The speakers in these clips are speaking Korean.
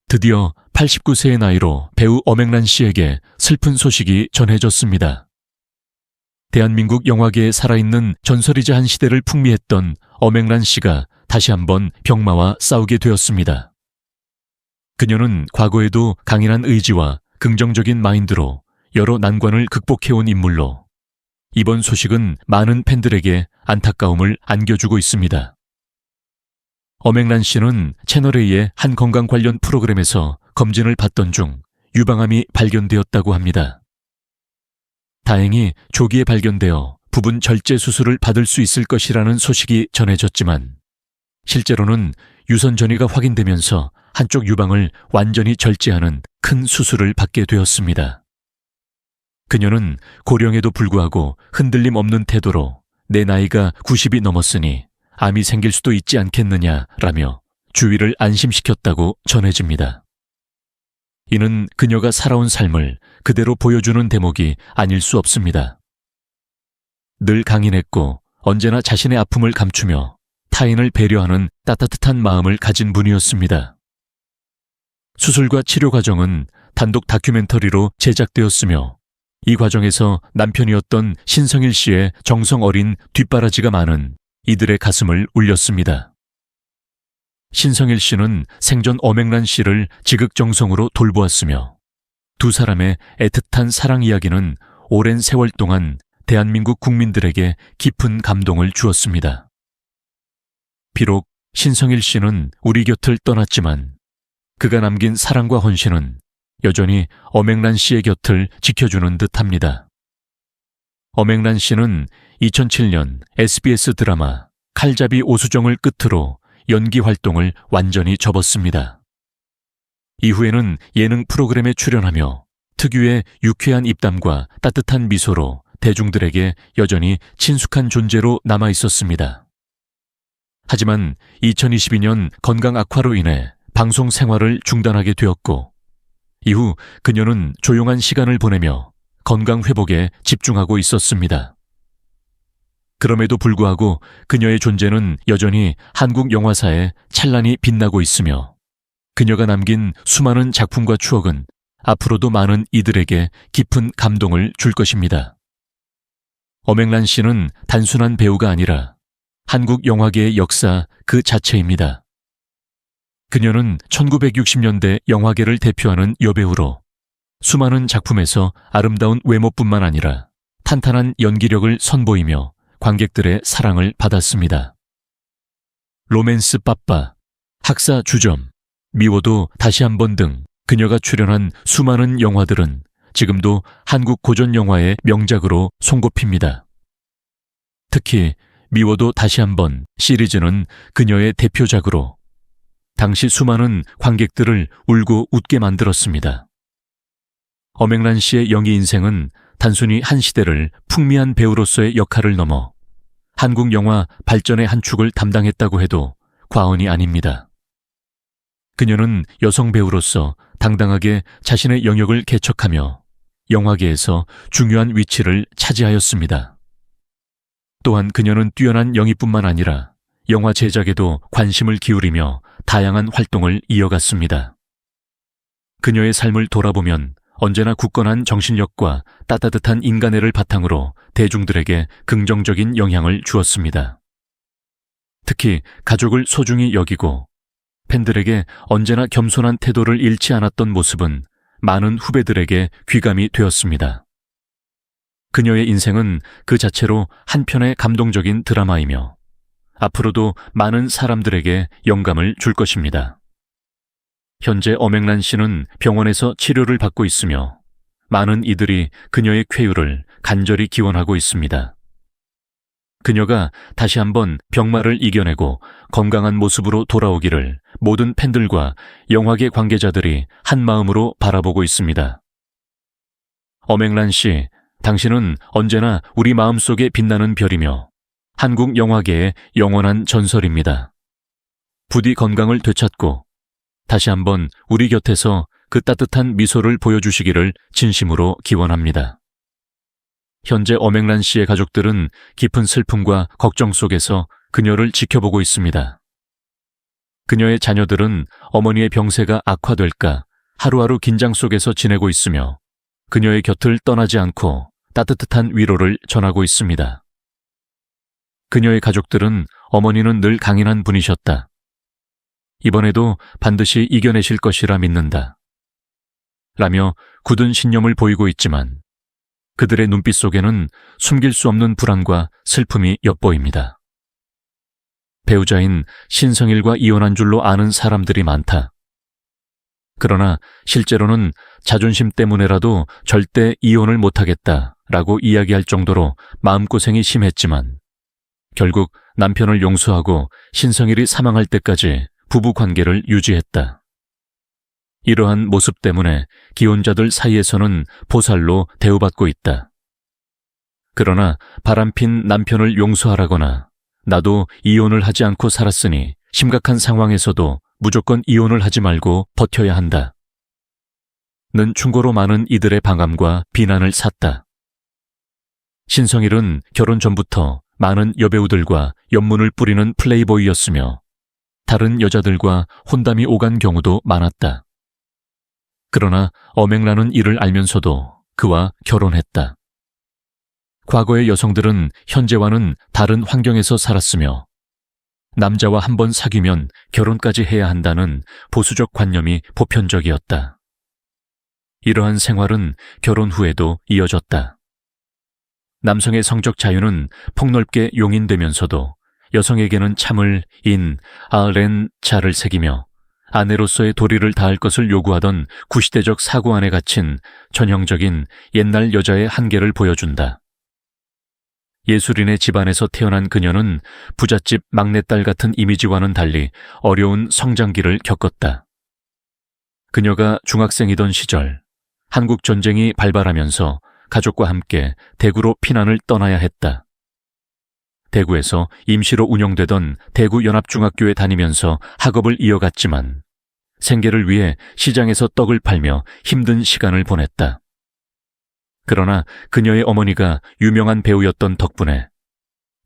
드디어 89세의 나이로 배우 엄앵란 씨에게 슬픈 소식이 전해졌습니다. 대한민국 영화계에 살아있는 전설이자 한 시대를 풍미했던 엄앵란 씨가 다시 한번 병마와 싸우게 되었습니다. 그녀는 과거에도 강인한 의지와 긍정적인 마인드로 여러 난관을 극복해온 인물로 이번 소식은 많은 팬들에게 안타까움을 안겨주고 있습니다. 엄앵란 씨는 채널A의 한 건강 관련 프로그램에서 검진을 받던 중 유방암이 발견되었다고 합니다. 다행히 조기에 발견되어 부분 절제 수술을 받을 수 있을 것이라는 소식이 전해졌지만 실제로는 유선 전이가 확인되면서 한쪽 유방을 완전히 절제하는 큰 수술을 받게 되었습니다. 그녀는 고령에도 불구하고 흔들림 없는 태도로 내 나이가 90이 넘었으니 암이 생길 수도 있지 않겠느냐라며 주위를 안심시켰다고 전해집니다. 이는 그녀가 살아온 삶을 그대로 보여주는 대목이 아닐 수 없습니다. 늘 강인했고 언제나 자신의 아픔을 감추며 타인을 배려하는 따뜻한 마음을 가진 분이었습니다. 수술과 치료 과정은 단독 다큐멘터리로 제작되었으며 이 과정에서 남편이었던 신성일 씨의 정성 어린 뒷바라지가 많은 이들의 가슴을 울렸습니다. 신성일 씨는 생전 엄앵란 씨를 지극정성으로 돌보았으며 두 사람의 애틋한 사랑 이야기는 오랜 세월 동안 대한민국 국민들에게 깊은 감동을 주었습니다. 비록 신성일 씨는 우리 곁을 떠났지만 그가 남긴 사랑과 헌신은 여전히 엄앵란 씨의 곁을 지켜주는 듯합니다. 엄앵란 씨는 2007년 SBS 드라마 칼잡이 오수정을 끝으로 연기 활동을 완전히 접었습니다. 이후에는 예능 프로그램에 출연하며 특유의 유쾌한 입담과 따뜻한 미소로 대중들에게 여전히 친숙한 존재로 남아 있었습니다. 하지만 2022년 건강 악화로 인해 방송 생활을 중단하게 되었고 이후 그녀는 조용한 시간을 보내며 건강 회복에 집중하고 있었습니다. 그럼에도 불구하고 그녀의 존재는 여전히 한국 영화사에 찬란히 빛나고 있으며 그녀가 남긴 수많은 작품과 추억은 앞으로도 많은 이들에게 깊은 감동을 줄 것입니다. 엄앵란 씨는 단순한 배우가 아니라 한국 영화계의 역사 그 자체입니다. 그녀는 1960년대 영화계를 대표하는 여배우로 수많은 작품에서 아름다운 외모뿐만 아니라 탄탄한 연기력을 선보이며 관객들의 사랑을 받았습니다. 로맨스 빠빠, 학사 주점, 미워도 다시 한번 등 그녀가 출연한 수많은 영화들은 지금도 한국 고전 영화의 명작으로 손꼽힙니다. 특히 미워도 다시 한번 시리즈는 그녀의 대표작으로 당시 수많은 관객들을 울고 웃게 만들었습니다. 엄앵란 씨의 연기 인생은 단순히 한 시대를 풍미한 배우로서의 역할을 넘어 한국 영화 발전의 한 축을 담당했다고 해도 과언이 아닙니다. 그녀는 여성 배우로서 당당하게 자신의 영역을 개척하며 영화계에서 중요한 위치를 차지하였습니다. 또한 그녀는 뛰어난 연기뿐만 아니라 영화 제작에도 관심을 기울이며 다양한 활동을 이어갔습니다. 그녀의 삶을 돌아보면 언제나 굳건한 정신력과 따뜻한 인간애를 바탕으로 대중들에게 긍정적인 영향을 주었습니다. 특히 가족을 소중히 여기고 팬들에게 언제나 겸손한 태도를 잃지 않았던 모습은 많은 후배들에게 귀감이 되었습니다. 그녀의 인생은 그 자체로 한편의 감동적인 드라마이며 앞으로도 많은 사람들에게 영감을 줄 것입니다. 현재 엄앵란 씨는 병원에서 치료를 받고 있으며 많은 이들이 그녀의 쾌유를 간절히 기원하고 있습니다. 그녀가 다시 한번 병마를 이겨내고 건강한 모습으로 돌아오기를 모든 팬들과 영화계 관계자들이 한 마음으로 바라보고 있습니다. 엄앵란 씨, 당신은 언제나 우리 마음속에 빛나는 별이며 한국 영화계의 영원한 전설입니다. 부디 건강을 되찾고 다시 한번 우리 곁에서 그 따뜻한 미소를 보여주시기를 진심으로 기원합니다. 현재 엄앵란 씨의 가족들은 깊은 슬픔과 걱정 속에서 그녀를 지켜보고 있습니다. 그녀의 자녀들은 어머니의 병세가 악화될까 하루하루 긴장 속에서 지내고 있으며 그녀의 곁을 떠나지 않고 따뜻한 위로를 전하고 있습니다. 그녀의 가족들은 어머니는 늘 강인한 분이셨다. 이번에도 반드시 이겨내실 것이라 믿는다. 라며 굳은 신념을 보이고 있지만 그들의 눈빛 속에는 숨길 수 없는 불안과 슬픔이 엿보입니다. 배우자인 신성일과 이혼한 줄로 아는 사람들이 많다. 그러나 실제로는 자존심 때문에라도 절대 이혼을 못하겠다라고 이야기할 정도로 마음고생이 심했지만 결국 남편을 용서하고 신성일이 사망할 때까지 부부 관계를 유지했다. 이러한 모습 때문에 기혼자들 사이에서는 보살로 대우받고 있다. 그러나 바람핀 남편을 용서하라거나 나도 이혼을 하지 않고 살았으니 심각한 상황에서도 무조건 이혼을 하지 말고 버텨야 한다. 는 충고로 많은 이들의 방함과 비난을 샀다. 신성일은 결혼 전부터 많은 여배우들과 연문을 뿌리는 플레이보이였으며 다른 여자들과 혼담이 오간 경우도 많았다. 그러나 엄앵란은 이를 알면서도 그와 결혼했다. 과거의 여성들은 현재와는 다른 환경에서 살았으며 남자와 한 번 사귀면 결혼까지 해야 한다는 보수적 관념이 보편적이었다. 이러한 생활은 결혼 후에도 이어졌다. 남성의 성적 자유는 폭넓게 용인되면서도 여성에게는 참을 자를 새기며 아내로서의 도리를 다할 것을 요구하던 구시대적 사고 안에 갇힌 전형적인 옛날 여자의 한계를 보여준다. 예술인의 집안에서 태어난 그녀는 부잣집 막내딸 같은 이미지와는 달리 어려운 성장기를 겪었다. 그녀가 중학생이던 시절 한국 전쟁이 발발하면서 가족과 함께 대구로 피난을 떠나야 했다. 대구에서 임시로 운영되던 대구연합중학교에 다니면서 학업을 이어갔지만 생계를 위해 시장에서 떡을 팔며 힘든 시간을 보냈다. 그러나 그녀의 어머니가 유명한 배우였던 덕분에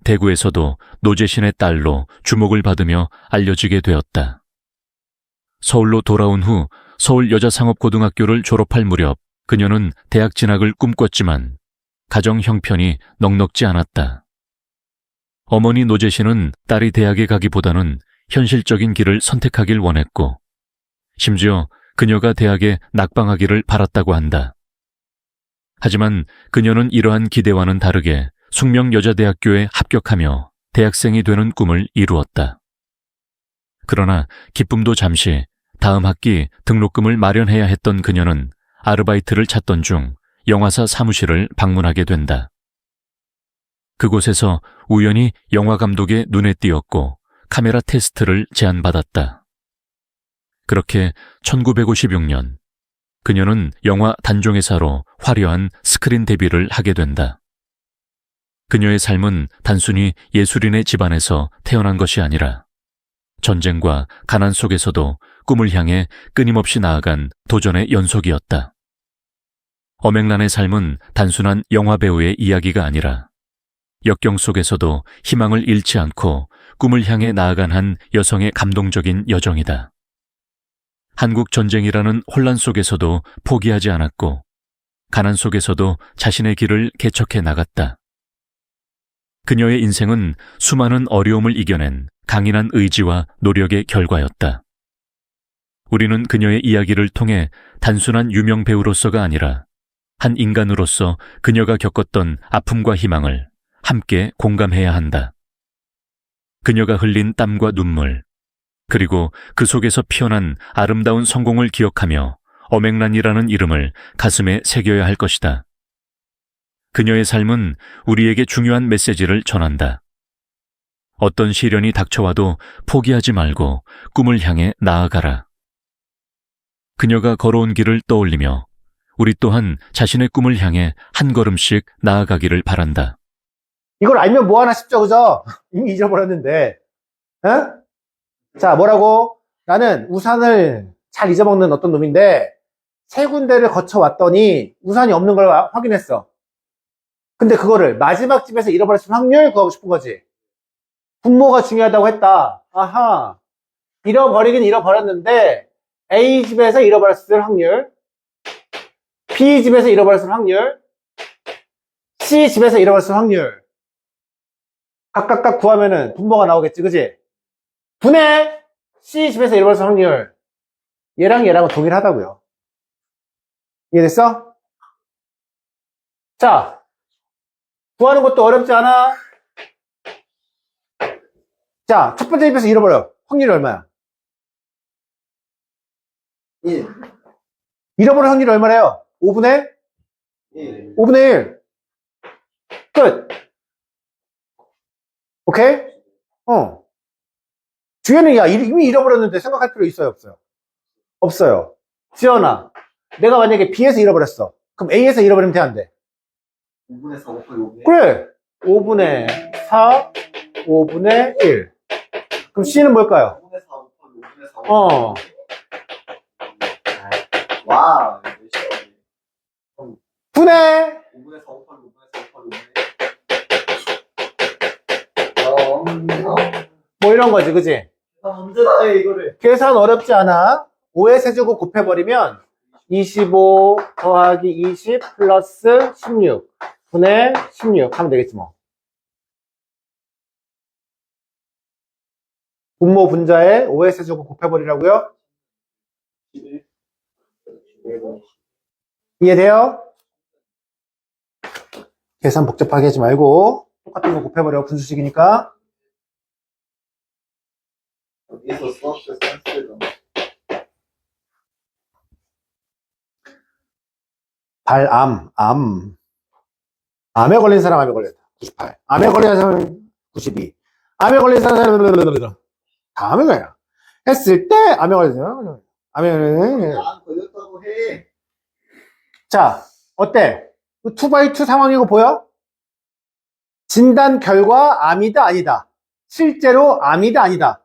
대구에서도 노재신의 딸로 주목을 받으며 알려지게 되었다. 서울로 돌아온 후 서울여자상업고등학교를 졸업할 무렵 그녀는 대학 진학을 꿈꿨지만 가정 형편이 넉넉지 않았다. 어머니 노재신은 딸이 대학에 가기보다는 현실적인 길을 선택하길 원했고 심지어 그녀가 대학에 낙방하기를 바랐다고 한다. 하지만 그녀는 이러한 기대와는 다르게 숙명여자대학교에 합격하며 대학생이 되는 꿈을 이루었다. 그러나 기쁨도 잠시 다음 학기 등록금을 마련해야 했던 그녀는 아르바이트를 찾던 중 영화사 사무실을 방문하게 된다. 그곳에서 우연히 영화 감독의 눈에 띄었고 카메라 테스트를 제안받았다. 그렇게 1956년 그녀는 영화 단종회사로 화려한 스크린 데뷔를 하게 된다. 그녀의 삶은 단순히 예술인의 집안에서 태어난 것이 아니라 전쟁과 가난 속에서도 꿈을 향해 끊임없이 나아간 도전의 연속이었다. 엄앵란의 삶은 단순한 영화배우의 이야기가 아니라 역경 속에서도 희망을 잃지 않고 꿈을 향해 나아간 한 여성의 감동적인 여정이다. 한국 전쟁이라는 혼란 속에서도 포기하지 않았고 가난 속에서도 자신의 길을 개척해 나갔다. 그녀의 인생은 수많은 어려움을 이겨낸 강인한 의지와 노력의 결과였다. 우리는 그녀의 이야기를 통해 단순한 유명 배우로서가 아니라 한 인간으로서 그녀가 겪었던 아픔과 희망을 함께 공감해야 한다. 그녀가 흘린 땀과 눈물, 그리고 그 속에서 피어난 아름다운 성공을 기억하며 엄앵란이라는 이름을 가슴에 새겨야 할 것이다. 그녀의 삶은 우리에게 중요한 메시지를 전한다. 어떤 시련이 닥쳐와도 포기하지 말고 꿈을 향해 나아가라. 그녀가 걸어온 길을 떠올리며 우리 또한 자신의 꿈을 향해 한 걸음씩 나아가기를 바란다. 이걸 알면 뭐하나 싶죠, 그죠? 이미 잊어버렸는데. 어? 자, 뭐라고? 나는 우산을 잘 잊어먹는 어떤 놈인데 세 군데를 거쳐왔더니 우산이 없는 걸 확인했어. 근데 그거를 마지막 집에서 잃어버렸을 확률 구하고 싶은 거지. 분모가 중요하다고 했다. 아하. 잃어버리긴 잃어버렸는데 A 집에서 잃어버렸을 확률, B 집에서 잃어버렸을 확률, C 집에서 잃어버렸을 확률 각각 구하면은 분모가 나오겠지, 그지? 분의 C 집에서 잃어버렸을 확률 얘랑 얘랑은 동일하다고요. 이해됐어? 자, 구하는 것도 어렵지 않아? 자, 첫 번째 집에서 잃어버려. 확률이 얼마야? 1, 잃어버릴 확률이 얼마래요? 5분의 1. 5분의 1. 끝. 오케이? 뒤에는 야, 이미 잃어버렸는데 생각할 필요 있어요, 없어요? 없어요. 지연아, 내가 만약에 B에서 잃어버렸어. 그럼 A에서 잃어버리면 돼, 안 돼? 5분의 4 곱하기 5분의 그래. 5분의 4, 5분의 1. 그럼 C는 뭘까요? 5분의 4 곱하기 5분의 4 어. 와, 몇 시간이야? 분의 5분의 4 곱하기 5분의 4 곱하기 5분의 뭐 이런 거지, 그지? 언제 다 해, 이거를. 계산 어렵지 않아. 5의 세제곱 곱해버리면 25 더하기 20 플러스 16 분의 16 하면 되겠지 뭐. 분모 분자에 5의 세제곱 곱해버리라고요? 이해돼요? 계산 복잡하게 하지 말고 똑같은 거 곱해버려. 분수식이니까. 여기서 수학적 산수를 암에 걸린 사람 암에 걸렸다. 98. 암에 걸린 사람 92. 암에 걸린 사람 다 암에 걸려. 했을 때 암에 걸린 사람 암에 걸린 안 걸렸다고 해. 자, 어때? 2x2 상황이고 보여? 진단 결과 암이다 아니다. 실제로 암이다 아니다.